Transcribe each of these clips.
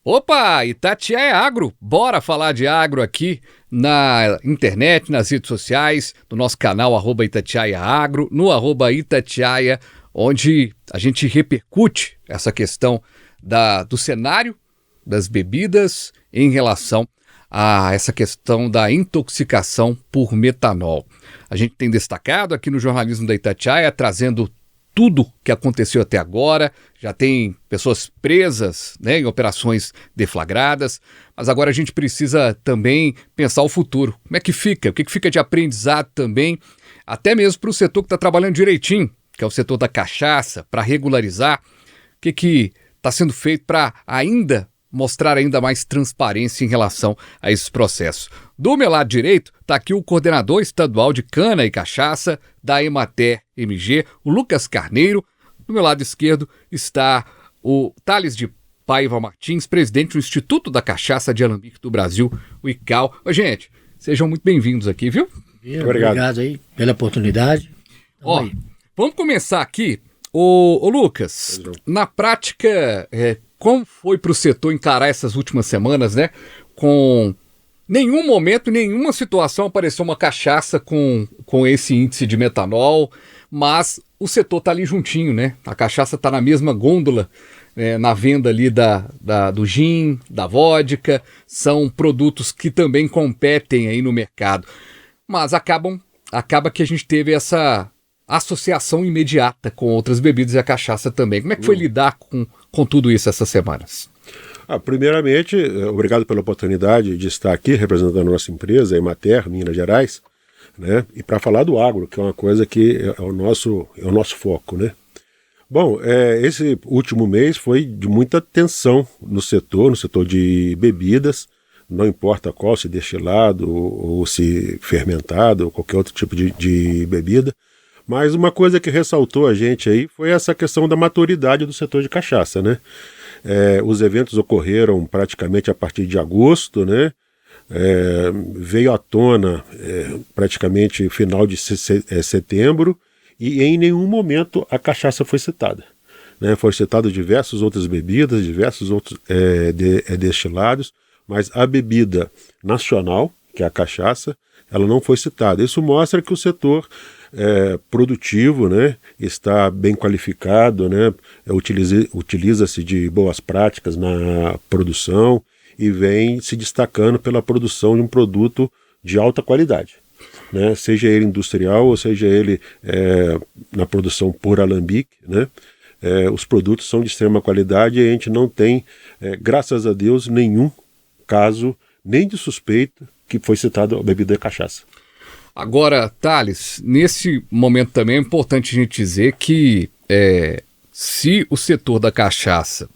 Opa, Itatiaia Agro, bora falar de agro aqui na internet, nas redes sociais, no nosso canal @Itatiaia Agro, no @Itatiaia, onde a gente repercute essa questão do cenário das bebidas em relação a essa questão da intoxicação por metanol. A gente tem destacado aqui no jornalismo da Itatiaia, trazendo tudo que aconteceu até agora. Já tem pessoas presas, né, em operações deflagradas, mas agora a gente precisa também pensar o futuro. Como é que fica? O que fica de aprendizado também, até mesmo para o setor que está trabalhando direitinho, que é o setor da cachaça, para regularizar. O que está sendo feito para mostrar ainda mais transparência em relação a esses processos. Do meu lado direito está aqui o coordenador estadual de cana e cachaça da Emater MG, o Lucas Carneiro. Do meu lado esquerdo está o Thales de Paiva Martins, presidente do Instituto da Cachaça de Alambique do Brasil, o ICAL. Ô, gente, sejam muito bem-vindos aqui, viu? Obrigado aí pela oportunidade. Ó, vamos começar aqui. Ô Lucas, na prática, como foi para o setor encarar essas últimas semanas, né? Com nenhum momento, nenhuma situação apareceu uma cachaça com esse índice de metanol, mas o setor tá ali juntinho, né? A cachaça tá na mesma gôndola, na venda ali do gin, da vodka, são produtos que também competem aí no mercado, mas acaba que a gente teve essa associação imediata com outras bebidas e a cachaça também. Como é que foi lidar com tudo isso essas semanas? Primeiramente, obrigado pela oportunidade de estar aqui representando a nossa empresa, a Emater, Minas Gerais, né? E para falar do agro, que é uma coisa que é o nosso foco, né? Bom, esse último mês foi de muita tensão no setor de bebidas, não importa qual, se destilado ou se fermentado ou qualquer outro tipo de bebida. Mas uma coisa que ressaltou a gente aí foi essa questão da maturidade do setor de cachaça, né? Os eventos ocorreram praticamente a partir de agosto, né? Veio à tona praticamente final de setembro e em nenhum momento a cachaça foi citada, né? Foi citado diversas outras bebidas, diversos outros destilados, mas a bebida nacional, que é a cachaça, ela não foi citada. Isso mostra que o setor produtivo, né, está bem qualificado, né, utiliza-se de boas práticas na produção e vem se destacando pela produção de um produto de alta qualidade, né, seja ele industrial ou seja ele na produção por alambique, né, os produtos são de extrema qualidade e a gente não tem, graças a Deus, nenhum caso nem de suspeita que foi citado a bebida de cachaça. Agora, Thales, nesse momento também é importante a gente dizer que se o setor da cachaça,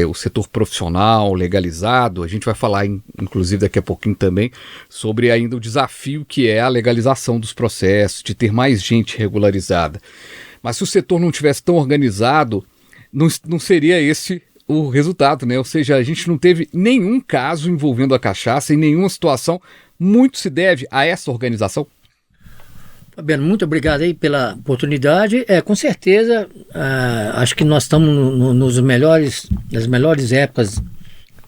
o setor profissional, legalizado, a gente vai falar inclusive daqui a pouquinho também sobre ainda o desafio que é a legalização dos processos, de ter mais gente regularizada. Mas se o setor não tivesse tão organizado, não seria esse o resultado, né? Ou seja, a gente não teve nenhum caso envolvendo a cachaça em nenhuma situação. Muito se deve a essa organização. Fabiano, muito obrigado aí pela oportunidade. Com certeza, acho que nós estamos nas melhores épocas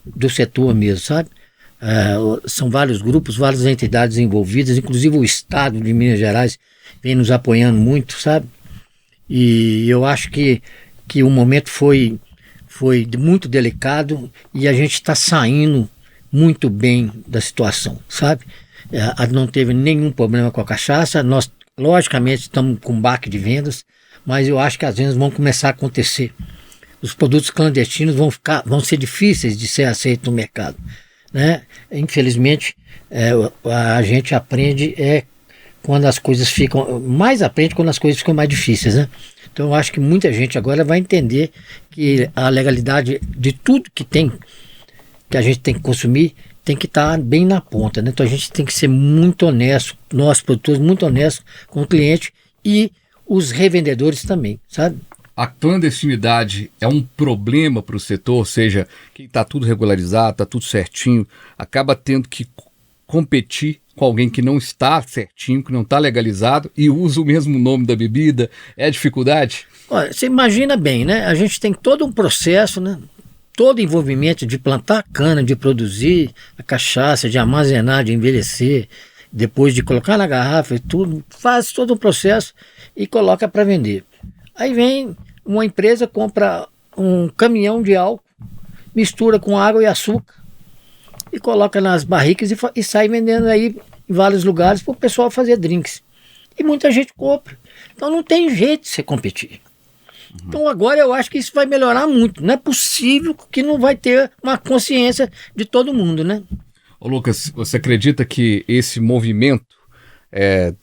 do setor mesmo, sabe? São vários grupos, várias entidades envolvidas, inclusive o Estado de Minas Gerais vem nos apoiando muito, sabe? E eu acho que o momento foi muito delicado e a gente está saindo muito bem da situação, sabe? Não teve nenhum problema com a cachaça. Nós, logicamente, estamos com baque de vendas, mas eu acho que as vendas vão começar a acontecer. Os produtos clandestinos vão ser difíceis de ser aceitos no mercado, né? Infelizmente, a gente aprende quando as coisas ficam... Mais aprende quando as coisas ficam mais difíceis, né? Então eu acho que muita gente agora vai entender que a legalidade de tudo que a gente tem que consumir, tem que estar bem na ponta, né? Então a gente tem que ser muito honesto, nós produtores, muito honestos com o cliente e os revendedores também, sabe? A clandestinidade é um problema para o setor, ou seja, que está tudo regularizado, está tudo certinho, acaba tendo que competir com alguém que não está certinho, que não está legalizado e usa o mesmo nome da bebida. É dificuldade? Olha, você imagina bem, né? A gente tem todo um processo, né? todo o envolvimento de plantar cana, de produzir a cachaça, de armazenar, de envelhecer, depois de colocar na garrafa e tudo, faz todo o processo e coloca para vender. Aí vem uma empresa, compra um caminhão de álcool, mistura com água e açúcar e coloca nas barricas e sai vendendo aí em vários lugares para o pessoal fazer drinks. E muita gente compra. Então não tem jeito de você competir. Então agora eu acho que isso vai melhorar muito. Não é possível que não vai ter uma consciência de todo mundo, né? Ô Lucas, você acredita que esse movimento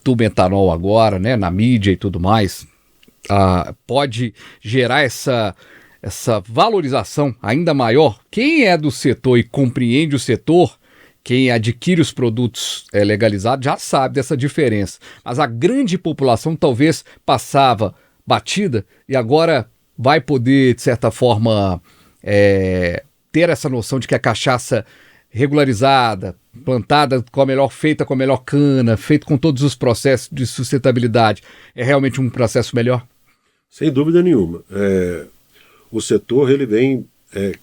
do metanol agora, né, na mídia e tudo mais, pode gerar essa valorização ainda maior? Quem é do setor e compreende o setor, quem adquire os produtos legalizados já sabe dessa diferença. Mas a grande população talvez passava batida e agora vai poder, de certa forma, ter essa noção de que a cachaça regularizada, plantada com a melhor, feita com a melhor cana, feita com todos os processos de sustentabilidade, é realmente um processo melhor? Sem dúvida nenhuma. O setor ele vem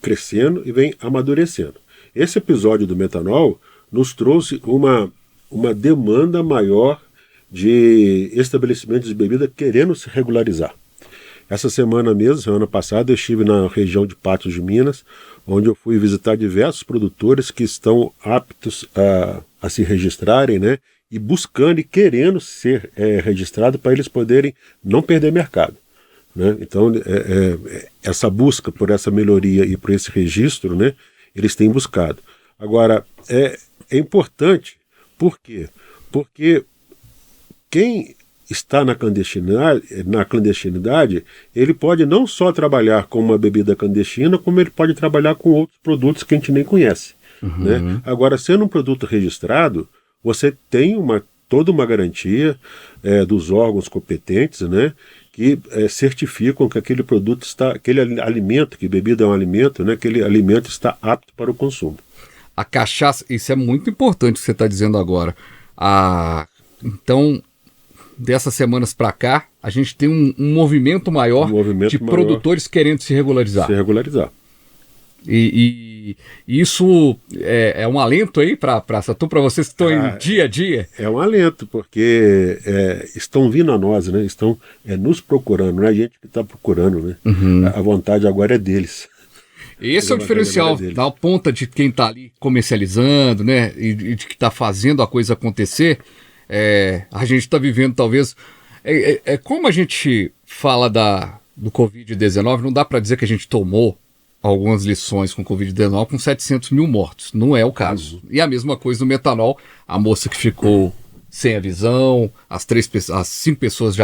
crescendo e vem amadurecendo. Esse episódio do metanol nos trouxe uma demanda maior de estabelecimentos de bebida querendo se regularizar. Essa semana mesmo, semana passada, eu estive na região de Patos de Minas, onde eu fui visitar diversos produtores que estão aptos a se registrarem, né, e buscando e querendo ser registrados para eles poderem não perder mercado. Né? Então, essa busca por essa melhoria e por esse registro, né, eles têm buscado. Agora, é importante, por quê? Porque quem está na clandestinidade, ele pode não só trabalhar com uma bebida clandestina, como ele pode trabalhar com outros produtos que a gente nem conhece. Né? Agora, sendo um produto registrado, você tem toda uma garantia dos órgãos competentes, né, que certificam que aquele produto aquele alimento, que bebida é um alimento, né, aquele alimento está apto para o consumo. A cachaça, isso é muito importante o que você está dizendo agora. Então, dessas semanas para cá, a gente tem um movimento maior de produtores querendo se regularizar. E isso é um alento aí para vocês que estão em dia a dia? É um alento, porque estão vindo a nós, né? Estão nos procurando, não é a gente que está procurando, né? A vontade agora é deles. Esse é o diferencial, da ponta de quem está ali comercializando, né? E de que está fazendo a coisa acontecer. A gente está vivendo talvez... como a gente fala do Covid-19, não dá para dizer que a gente tomou algumas lições com o Covid-19 com 700 mil mortos. Não é o caso. E a mesma coisa do metanol. A moça que ficou sem a visão, as 5 pessoas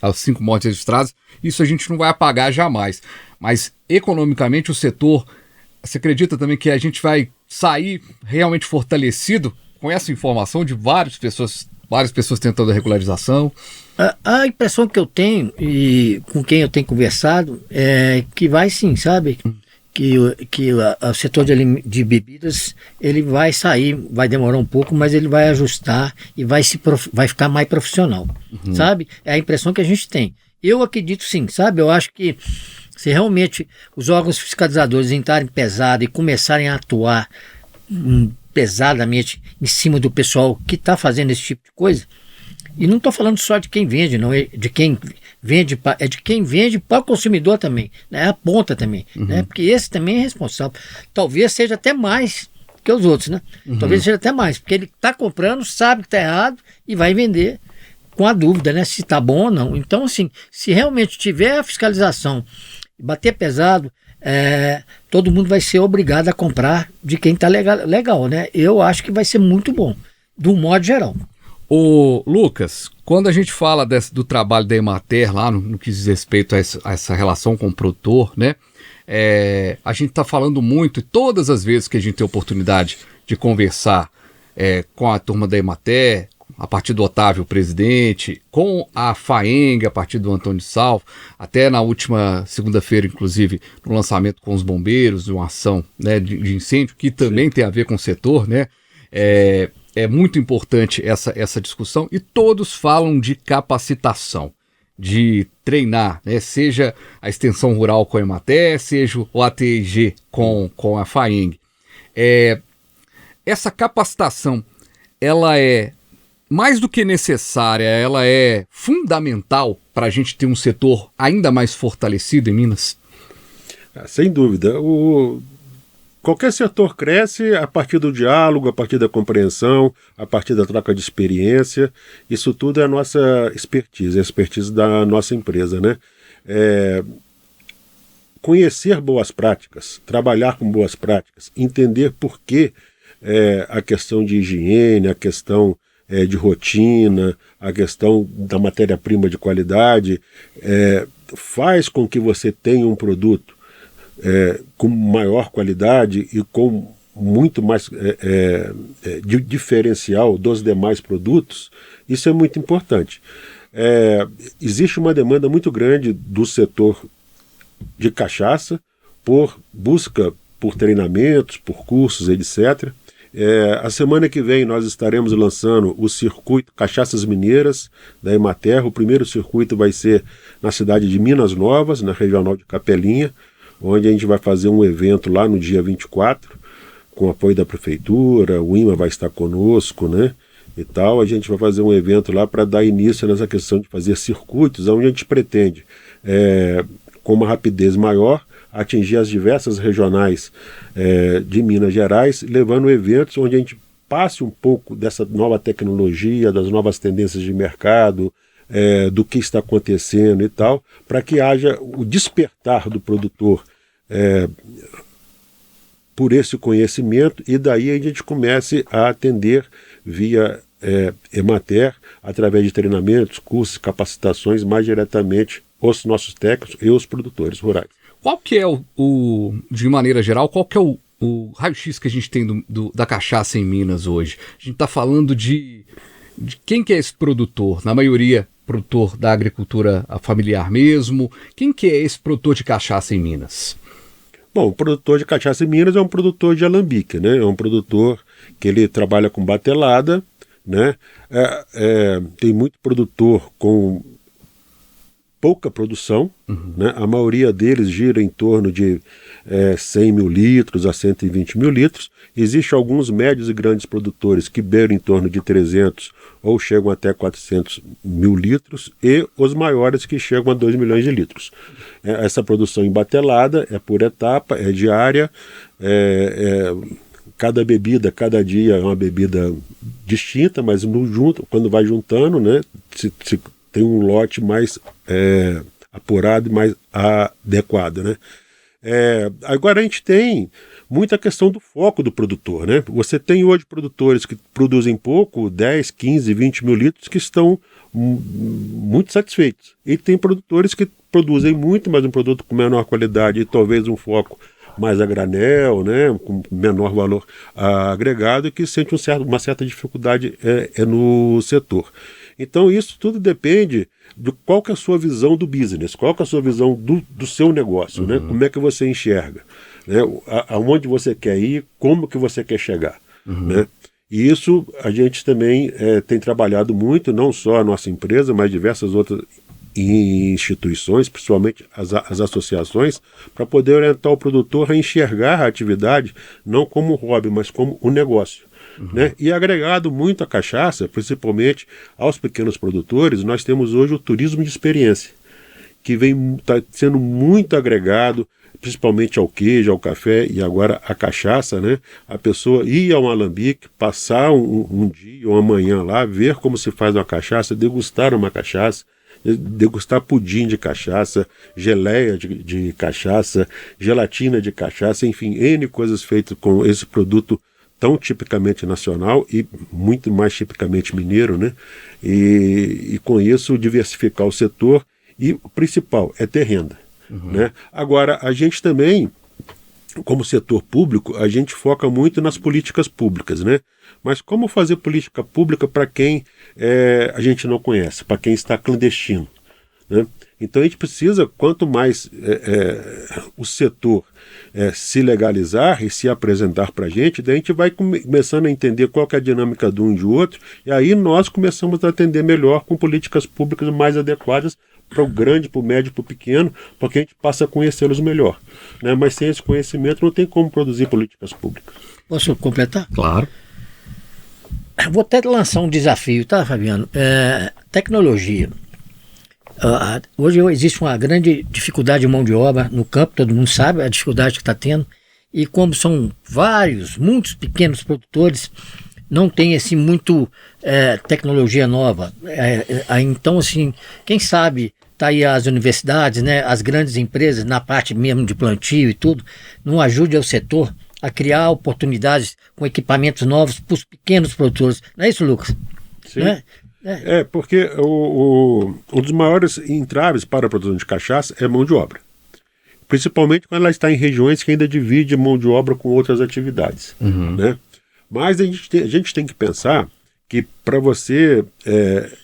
as 5 mortes registradas, isso a gente não vai apagar jamais. Mas, economicamente, o setor, você acredita também que a gente vai sair realmente fortalecido com essa informação de várias pessoas tentando a regularização? A impressão que eu tenho, e com quem eu tenho conversado, é que vai sim, sabe? Que o setor de bebidas, ele vai sair, vai demorar um pouco, mas ele vai ajustar e vai ficar mais profissional, sabe? É a impressão que a gente tem. Eu acredito sim, sabe? Eu acho que se realmente os órgãos fiscalizadores entrarem pesado e começarem a atuar pesadamente em cima do pessoal que está fazendo esse tipo de coisa, e não estou falando só de quem vende, não é de quem vende, é de quem vende para o consumidor também, né? A ponta também, né? Porque esse também é responsável. Talvez seja até mais que os outros, né? Talvez seja até mais, porque ele está comprando, sabe que está errado e vai vender com a dúvida, né? Se está bom ou não. Então, assim, se realmente tiver a fiscalização e bater pesado, todo mundo vai ser obrigado a comprar de quem está legal, né? Eu acho que vai ser muito bom, de um modo geral. Ô Lucas, quando a gente fala do trabalho da Emater lá, no que diz respeito a essa relação com o produtor, né? A gente está falando muito, e todas as vezes que a gente tem oportunidade de conversar com a turma da Emater, a partir do Otávio, presidente, com a FAENG, a partir do Antônio Salvo, até na última segunda-feira, inclusive, no lançamento com os bombeiros, de uma ação, né, de incêndio, que também tem a ver com o setor, né? É muito importante essa discussão, e todos falam de capacitação. de treinar, né? Seja a extensão rural com a Emater, seja o ATG com a FAENG. Essa capacitação, ela é mais do que necessária, ela é fundamental para a gente ter um setor ainda mais fortalecido em Minas? Sem dúvida. Qualquer setor cresce a partir do diálogo, a partir da compreensão, a partir da troca de experiência. Isso tudo é a nossa expertise, a expertise da nossa empresa, né? Conhecer boas práticas, trabalhar com boas práticas, entender por que a questão de higiene, a questão de rotina, a questão da matéria-prima de qualidade, faz com que você tenha um produto com maior qualidade e com muito mais diferencial dos demais produtos. Isso é muito importante. Existe uma demanda muito grande do setor de cachaça por busca por treinamentos, por cursos, etc. A semana que vem nós estaremos lançando o circuito Cachaças Mineiras da Emater. O primeiro circuito vai ser na cidade de Minas Novas, na regional de Capelinha, onde a gente vai fazer um evento lá no dia 24, com apoio da prefeitura, o IMA vai estar conosco, né, e tal. A gente vai fazer um evento lá para dar início nessa questão de fazer circuitos, onde a gente pretende, com uma rapidez maior, atingir as diversas regionais de Minas Gerais, levando eventos onde a gente passe um pouco dessa nova tecnologia, das novas tendências de mercado, do que está acontecendo e tal, para que haja o despertar do produtor por esse conhecimento, e daí a gente comece a atender via Emater, através de treinamentos, cursos, capacitações, mais diretamente os nossos técnicos e os produtores rurais. Qual que é de maneira geral, qual que é o raio-x que a gente tem da cachaça em Minas hoje? A gente está falando de quem que é esse produtor? Na maioria, produtor da agricultura familiar mesmo. Quem que é esse produtor de cachaça em Minas? Bom, o produtor de cachaça em Minas é um produtor de alambique, né? É um produtor que ele trabalha com batelada, né? Tem muito produtor com pouca produção, né? A maioria deles gira em torno de 100 mil litros a 120 mil litros. Existem alguns médios e grandes produtores que beiram em torno de 300 ou chegam até 400 mil litros, e os maiores que chegam a 2 milhões de litros. Essa produção embatelada é por etapa, é diária, cada bebida, cada dia é uma bebida distinta, mas quando vai juntando, né, se tem um lote mais apurado e mais adequado, né? Agora a gente tem muita questão do foco do produtor, né? Você tem hoje produtores que produzem pouco, 10, 15, 20 mil litros, que estão muito satisfeitos. E tem produtores que produzem muito, mas um produto com menor qualidade e talvez um foco mais a granel, né, com menor valor agregado, e que sente uma certa dificuldade no setor. Então isso tudo depende de qual que é a sua visão do business, qual que é a sua visão do seu negócio, né? Como é que você enxerga, né? Aonde você quer ir, como que você quer chegar, né? E isso a gente também tem trabalhado muito, não só a nossa empresa, mas diversas outras instituições, principalmente as associações, para poder orientar o produtor a enxergar a atividade não como um hobby, mas como um negócio. Né? E agregado muito à cachaça, principalmente aos pequenos produtores, nós temos hoje o turismo de experiência, que está sendo muito agregado, principalmente ao queijo, ao café e agora à cachaça, né? A pessoa ir a um alambique, passar um dia ou uma manhã lá, ver como se faz uma cachaça, degustar uma cachaça, degustar pudim de cachaça, geleia de cachaça, gelatina de cachaça, enfim, N coisas feitas com esse produto tão tipicamente nacional e muito mais tipicamente mineiro, né? E com isso diversificar o setor, e o principal é ter renda. Né? Agora, a gente também, como setor público, a gente foca muito nas políticas públicas, né? Mas como fazer política pública para quem a gente não conhece, para quem está clandestino, né? Então a gente precisa, quanto mais o setor se legalizar e se apresentar para a gente, daí a gente vai começando a entender qual que é a dinâmica de um e de outro, e aí nós começamos a atender melhor com políticas públicas mais adequadas para o grande, para o médio, para o pequeno, porque a gente passa a conhecê-los melhor, né? Mas sem esse conhecimento não tem como produzir políticas públicas. Posso completar? Claro. Vou até lançar um desafio, tá, Fabiano? Tecnologia. Hoje existe uma grande dificuldade de mão de obra no campo, todo mundo sabe a dificuldade que está tendo, e como são muitos pequenos produtores, não tem assim muito tecnologia nova. Então, assim, quem sabe tá aí as universidades, né, as grandes empresas na parte mesmo de plantio e tudo, não ajude ao setor a criar oportunidades com equipamentos novos para os pequenos produtores. Não é isso, Lucas? Sim. Porque um dos maiores entraves para a produção de cachaça é mão de obra. Principalmente quando ela está em regiões que ainda divide mão de obra com outras atividades. Né? Mas a gente tem que pensar que para você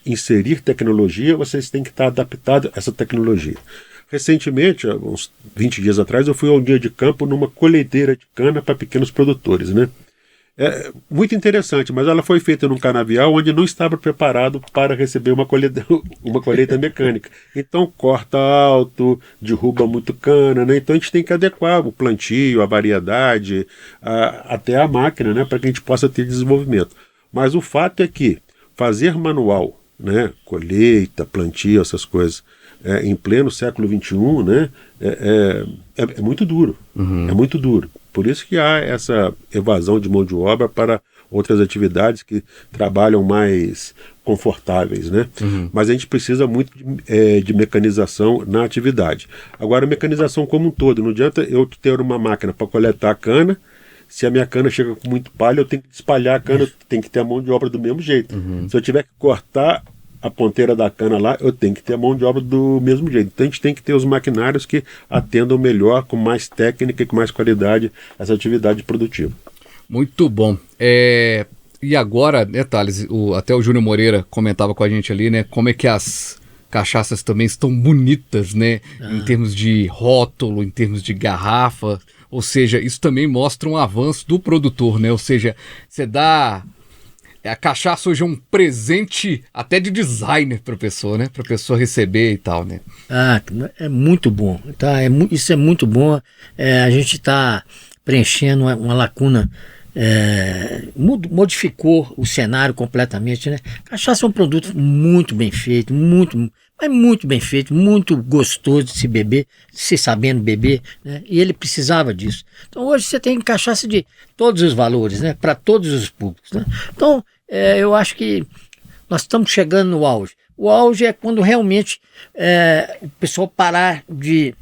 inserir tecnologia, vocês têm que estar adaptado a essa tecnologia. Recentemente, uns 20 dias atrás, eu fui a um dia de campo numa colheiteira de cana para pequenos produtores, né? Muito interessante, mas ela foi feita num canavial onde não estava preparado para receber uma colheita mecânica. Então corta alto, derruba muito cana, né? Então a gente tem que adequar o plantio, a variedade, até a máquina, né? Para que a gente possa ter desenvolvimento. Mas o fato é que fazer manual, né? Colheita, plantio, essas coisas, em pleno século XXI, né? É muito duro. É muito duro. Por isso que há essa evasão de mão de obra para outras atividades que trabalham mais confortáveis, né? Mas a gente precisa muito de mecanização na atividade. Agora, a mecanização como um todo. Não adianta eu ter uma máquina para coletar a cana. Se a minha cana chega com muito palha, eu tenho que espalhar a cana, tem que ter a mão de obra do mesmo jeito. Se eu tiver que cortar a ponteira da cana lá, eu tenho que ter a mão de obra do mesmo jeito. Então a gente tem que ter os maquinários que atendam melhor, com mais técnica e com mais qualidade, essa atividade produtiva. Muito bom. E agora, né, Thales, até o Júnior Moreira comentava com a gente ali, né, como é que as cachaças também estão bonitas, né, em termos de rótulo, em termos de garrafa, ou seja, isso também mostra um avanço do produtor, né, ou seja, você dá... A cachaça hoje é um presente até de designer para a pessoa, né? Para a pessoa receber e tal, né? É muito bom, tá? Isso é muito bom. A gente está preenchendo uma lacuna, modificou o cenário completamente, né? Cachaça é um produto muito bem feito, muito bem feito, muito gostoso de se beber, se sabendo beber, né? E ele precisava disso. Então hoje você tem cachaça de todos os valores, né? Para todos os públicos, né? Então eu acho que nós estamos chegando no auge. O auge é quando realmente o pessoal parar de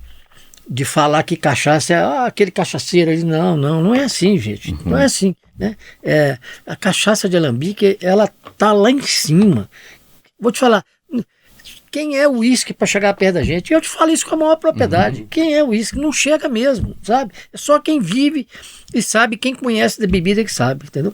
falar que cachaça é aquele cachaceiro ali. Não é assim, gente. Não é assim, né? A cachaça de alambique, ela tá lá em cima. Vou te falar, quem é o uísque para chegar perto da gente? Eu te falo isso com a maior propriedade. Quem é o uísque? Não chega mesmo, sabe? É só quem vive e sabe, quem conhece da bebida que sabe, entendeu?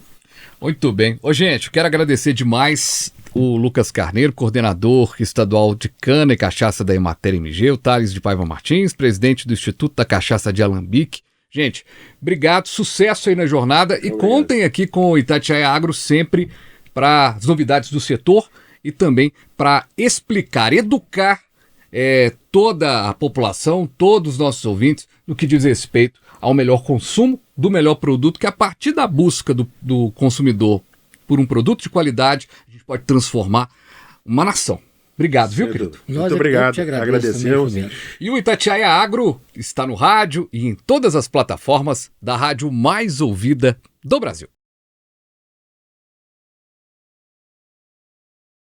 Muito bem. Gente, quero agradecer demais o Lucas Carneiro, coordenador estadual de cana e cachaça da Emater MG, o Thales de Paiva Martins, presidente do Instituto da Cachaça de Alambique. Gente, obrigado, sucesso aí na jornada e contem aqui com o Itatiaia Agro sempre para as novidades do setor e também para explicar, educar toda a população, todos os nossos ouvintes, no que diz respeito ao melhor consumo do melhor produto, que a partir da busca do consumidor por um produto de qualidade, a gente pode transformar uma nação. Obrigado, viu, querido? Muito obrigado, agradecemos. E o Itatiaia Agro está no rádio e em todas as plataformas da rádio mais ouvida do Brasil.